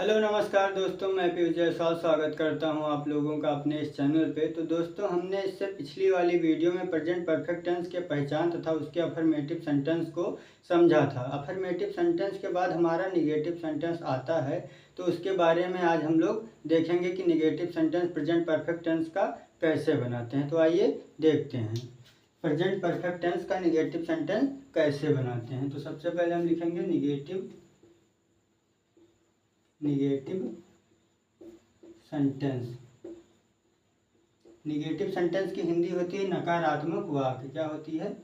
Hello नमस्कार दोस्तों, मैं पीयूष जायसवाल स्वागत करता हूं आप लोगों का अपने इस चैनल पे। तो दोस्तों, हमने इससे पिछली वाली वीडियो में प्रेजेंट परफेक्ट टेंस के पहचान तथा उसके अफर्मेटिव सेंटेंस को समझा था। अफर्मेटिव सेंटेंस के बाद हमारा निगेटिव सेंटेंस आता है, तो उसके बारे में आज हम लोग देखेंगे कि negative sentence present perfect tense का कैसे बनाते हैं। तो आइए देखते हैं प्रेजेंट परफेक्ट टेंस का निगेटिव सेंटेंस कैसे बनाते हैं। तो सबसे पहले हम लिखेंगे निगेटिव सेंटेंस। निगेटिव सेंटेंस की हिंदी होती है नकारात्मक वाक्य। क्या होती है?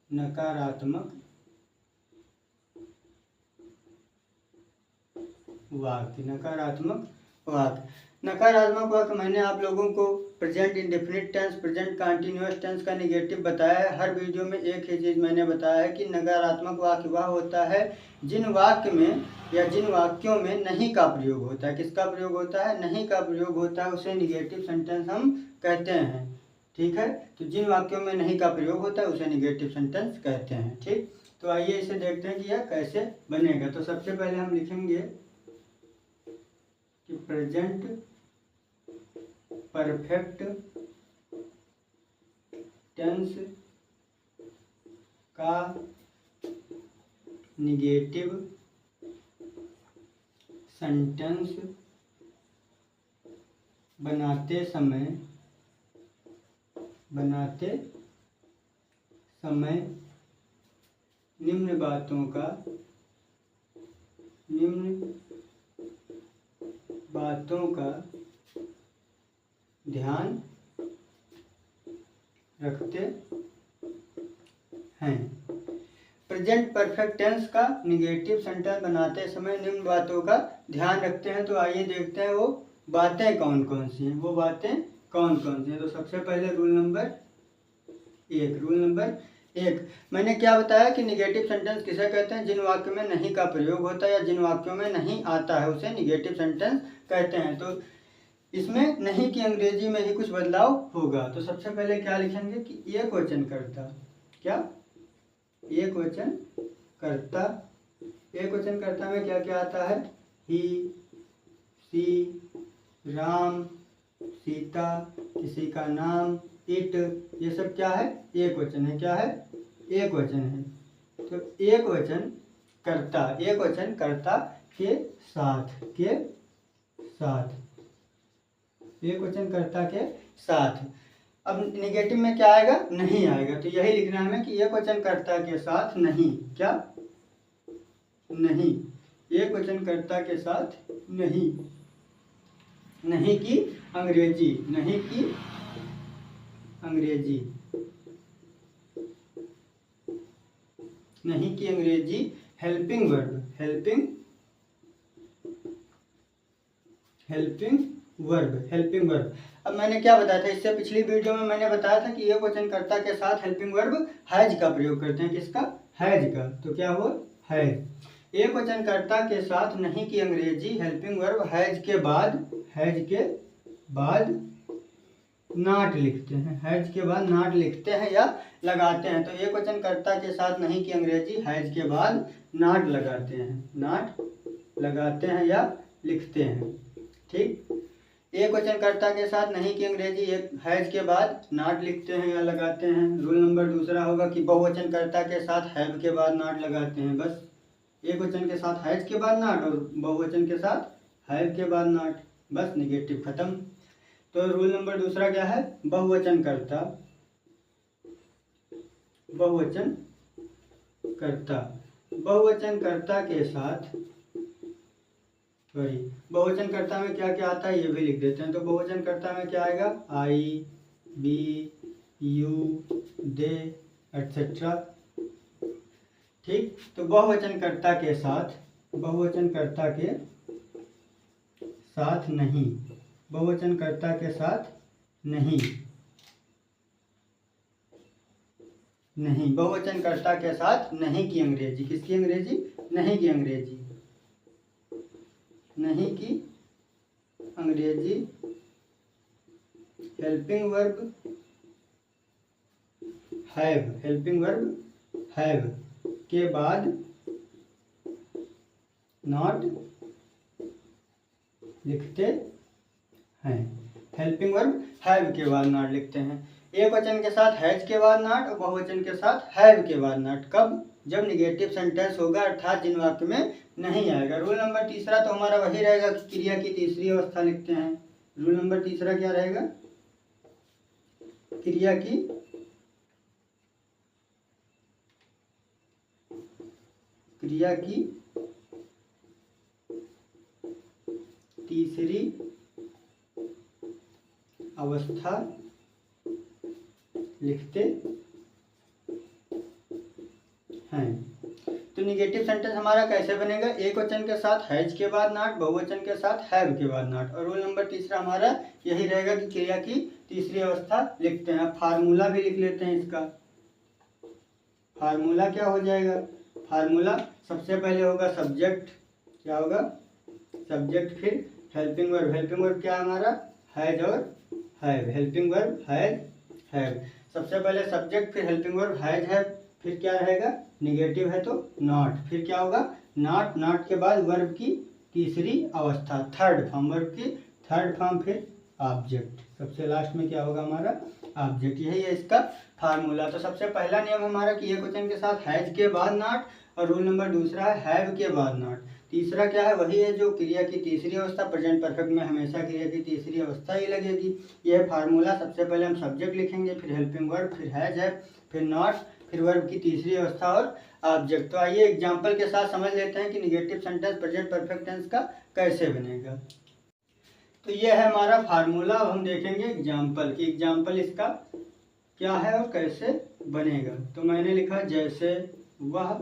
नकारात्मक वाक्य। नकारात्मक वाक्य। नकारात्मक वाक्य मैंने आप लोगों को present indefinite tense, present continuous tense का निगेटिव बताया है। हर वीडियो में एक ही चीज़ मैंने बताया है कि नकारात्मक वाक्य वह होता है जिन वाक्य में या जिन वाक्यों में नहीं का प्रयोग होता है। किसका प्रयोग होता है? नहीं का प्रयोग होता है, उसे निगेटिव सेंटेंस हम कहते हैं। ठीक है, तो जिन वाक्यों में नहीं का प्रयोग होता है उसे निगेटिव सेंटेंस कहते हैं। ठीक, तो आइए इसे देखते हैं कि यह कैसे बनेगा। तो सबसे पहले हम लिखेंगे कि प्रेजेंट परफेक्ट टेंस का निगेटिव सेंटेंस बनाते समय निम्न बातों का ध्यान रखते हैं। प्रेजेंट परफेक्ट टेंस का निगेटिव सेंटेंस बनाते समय निम्न बातों का ध्यान रखते हैं। तो आइए देखते हैं वो बातें कौन कौन सी हैं। तो सबसे पहले रूल नंबर एक मैंने क्या बताया कि निगेटिव सेंटेंस किसे कहते हैं? जिन वाक्य में नहीं का प्रयोग होता है या जिन वाक्यों में नहीं आता है उसे निगेटिव सेंटेंस कहते हैं। तो इसमें नहीं की अंग्रेजी में ही कुछ बदलाव होगा। तो सबसे पहले क्या लिखेंगे कि एक वचन कर्ता। क्या? एक वचन कर्ता। एक वचन कर्ता में क्या क्या आता है? ही, सी, राम, सीता, किसी का नाम, इट, ये सब क्या है? एक वचन है। क्या है? एक वचन है। तो एक वचन कर्ता के साथ। अब निगेटिव में क्या आएगा? नहीं आएगा। तो यही लिखना है हमें कि एक वचन कर्ता के साथ नहीं। क्या? नहीं। एक वचन कर्ता के साथ नहीं। नहीं की अंग्रेजी हेल्पिंग वर्ब। अब मैंने क्या बताया था? इससे पिछली वीडियो में मैंने बताया था कि एक वचन कर्ता के साथ हेल्पिंग वर्ब हैज का प्रयोग करते हैं। किसका? हैज का। तो क्या हुआ? हैज। एक वचन कर्ता के साथ नहीं की अंग्रेजी हेल्पिंग वर्ब हैज के बाद नॉट लिखते हैं। हैज के बाद नॉट लिखते हैं या लगाते हैं। तो एक वचन कर्ता के साथ नहीं की अंग्रेजी हैज के बाद नॉट लगाते हैं या लिखते हैं। ठीक, एक वचन कर्ता के साथ नहीं की अंग्रेजी हैज के बाद नॉट लिखते हैं या लगाते हैं। रूल नंबर दूसरा होगा कि बहुवचन कर्ता के साथ हैव के बाद नॉट लगाते हैं। बस एक वचन के साथ हैज के बाद नॉट और बहुवचन के साथ हैव के बाद नॉट। बस निगेटिव खत्म। तो रूल नंबर दूसरा क्या है? बहुवचन कर्ता में क्या क्या आता है ये भी लिख देते हैं। तो बहुवचन कर्ता में क्या आएगा? आई, बी, यू, दे, एटसेट्रा। ठीक, तो बहुवचन कर्ता के साथ नहीं। बहुवचन कर्ता के साथ नहीं। बहुवचन कर्ता के साथ नहीं की अंग्रेजी। किसकी अंग्रेजी? नहीं की अंग्रेजी हेल्पिंग वर्ब हैव के बाद नॉट लिखते हैं। हेल्पिंग वर्ब हैव के बाद नॉट लिखते हैं। एक वचन के साथ हैज के बाद नॉट और बहुवचन के साथ हैव के बाद नॉट। कब? जब निगेटिव सेंटेंस होगा, अर्थात जिन वाक्य में नहीं आएगा। रूल नंबर तीसरा तो हमारा वही रहेगा कि क्रिया की तीसरी अवस्था लिखते हैं। रूल नंबर तीसरा क्या रहेगा? क्रिया की तीसरी अवस्था लिखते हैं। तो निगेटिव सेंटेंस हमारा कैसे बनेगा? एक वचन के साथ हैज के बाद नॉट, बहुवचन के साथ हैव के बाद नॉट। और रूल नंबर तीसरा हमारा यही रहेगा कि क्रिया की तीसरी अवस्था लिखते हैं। अब फार्मूला भी लिख लेते हैं इसका। फार्मूला क्या हो जाएगा? फार्मूला सबसे पहले होगा सब्जेक्ट। क्या होगा? सब्जेक्ट, फिर हेल्पिंग वर्ब। हेल्पिंग वर्ब क्या है हमारा? हैज और have. Helping verb has have. सबसे पहले सब्जेक्ट, फिर हेल्पिंग वर्ब हैज हैव, फिर क्या रहेगा? निगेटिव है तो नॉट, फिर क्या होगा? नॉट। नॉट के बाद वर्ब की तीसरी अवस्था, थर्ड फॉर्म, वर्ब की थर्ड फॉर्म, फिर ऑब्जेक्ट। सबसे लास्ट में क्या होगा हमारा? ऑब्जेक्ट। यही है इसका फार्मूला। तो सबसे पहला नियम हमारा कि एक वचन के साथ हैज के बाद नॉट, और रूल नंबर दूसरा है हैव के बाद नॉट। तीसरा क्या है? वही है जो क्रिया की तीसरी अवस्था। प्रेजेंट परफेक्ट में हमेशा क्रिया की तीसरी अवस्था ही लगेगी। यह फार्मूला। सबसे पहले हम सब्जेक्ट लिखेंगे, फिर हेल्पिंग वर्ब, फिर हैज है, फिर नॉट, फिर वर्ब की तीसरी अवस्था और ऑब्जेक्ट। तो आइए एग्जाम्पल के साथ समझ लेते हैं कि negative sentence present perfect tense का कैसे बनेगा। तो यह है हमारा फार्मूला। अब हम देखेंगे एग्जाम्पल कि एग्जाम्पल इसका क्या है और कैसे बनेगा। तो मैंने लिखा जैसे वह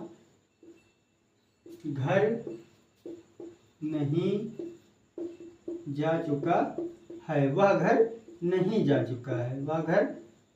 घर नहीं जा चुका है। वह घर नहीं जा चुका है। वह घर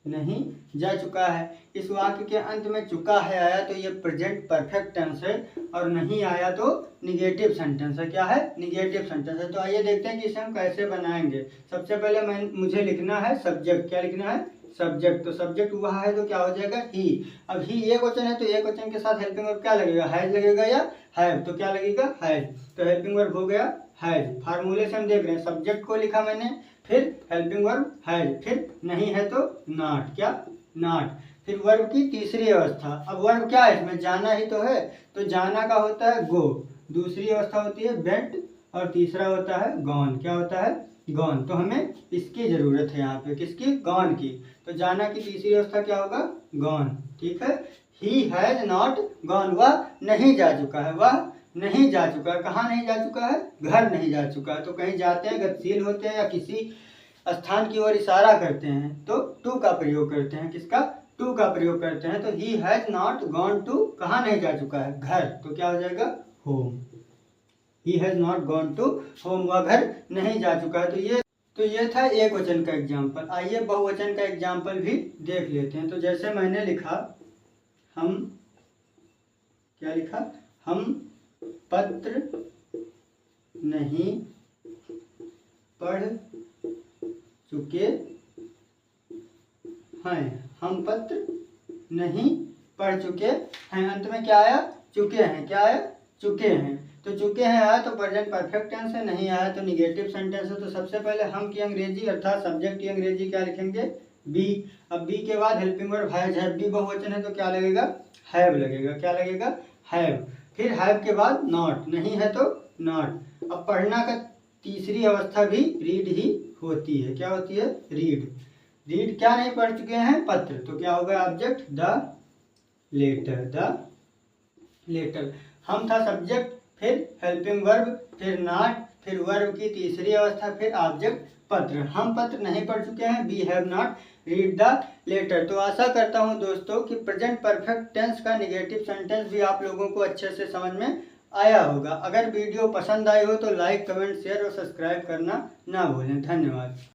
नहीं जा चुका है। इस वाक्य के अंत में चुका है आया तो ये प्रेजेंट परफेक्ट टेंस है, और नहीं आया तो निगेटिव सेंटेंस है। क्या है? निगेटिव सेंटेंस है। तो आइए देखते हैं कि इसे हम कैसे बनाएंगे। सबसे पहले मुझे लिखना है सब्जेक्ट। क्या लिखना है? सब्जेक्ट। तो सब्जेक्ट हुआ है तो क्या हो जाएगा? ही। अब ही एक वचन है तो एक वचन के साथ हेल्पिंग वर्ब क्या लगेगा? हैज लगेगा या हैव? तो क्या लगेगा? हैज। तो हेल्पिंग वर्ब हो गया हैज। फार्मूले से हम देख रहे हैं, सब्जेक्ट को लिखा मैंने, फिर हेल्पिंग वर्ब हैज, फिर नहीं है तो नॉट। क्या? नॉट। फिर वर्ब की तीसरी अवस्था। अब वर्ब क्या है इसमें? जाना ही तो है। तो जाना का होता है गो, दूसरी अवस्था होती है वेंट, और तीसरा होता है गॉन। क्या होता है? गॉन। तो हमें इसकी जरूरत है यहाँ पे, किसकी? गॉन की। तो जाना की तीसरी अवस्था क्या होगा? गॉन। ठीक है। ही हैज नॉट गॉन। वह नहीं जा चुका है। वह नहीं जा चुका है। कहाँ नहीं जा चुका है? घर नहीं जा चुका है। तो कहीं जाते हैं, गतिशील होते हैं या किसी स्थान की ओर इशारा करते हैं तो टू का प्रयोग करते हैं। किसका? टू का प्रयोग करते हैं। तो he has not gone to, कहाँ नहीं जा चुका है? घर। तो क्या हो जाएगा? Home. He has not gone to home. वह घर नहीं जा चुका है। तो ये था एक वचन का एग्जाम्पल। आइए बहुवचन का एग्जाम्पल भी देख लेते हैं। तो जैसे मैंने लिखा, हम क्या लिखा? हम पत्र नहीं पढ़ चुके हैं। हम पत्र नहीं पढ़ चुके हैं। अंत में क्या आया? चुके हैं। क्या आया? चुके हैं। तो चुके हैं आया तो प्रेजेंट परफेक्ट टेंस है, नहीं आया तो निगेटिव सेंटेंस है। तो सबसे पहले हम की अंग्रेजी अर्थात सब्जेक्ट की अंग्रेजी क्या लिखेंगे? बी। अब बी के बाद helping verb has have. We बहुवचन है तो क्या लगेगा? हैव लगेगा। क्या लगेगा? हैव। फिर हैव के बाद नॉट, नहीं है तो नॉट। अब पढ़ना का तीसरी अवस्था भी रीड ही होती है। क्या होती है? रीड। रीड क्या नहीं पढ़ चुके हैं? पत्र। तो क्या होगा? Object the letter. The letter. हम था सब्जेक्ट, फिर हेल्पिंग वर्ब, फिर नॉट, फिर वर्ब की तीसरी अवस्था, फिर ऑब्जेक्ट पत्र। हम पत्र नहीं पढ़ चुके हैं। We have not read the letter. तो आशा करता हूं दोस्तों कि प्रेजेंट परफेक्ट टेंस का निगेटिव सेंटेंस भी आप लोगों को अच्छे से समझ में आया होगा। अगर वीडियो पसंद आई हो तो लाइक, कमेंट, शेयर और सब्सक्राइब करना ना भूलें। धन्यवाद।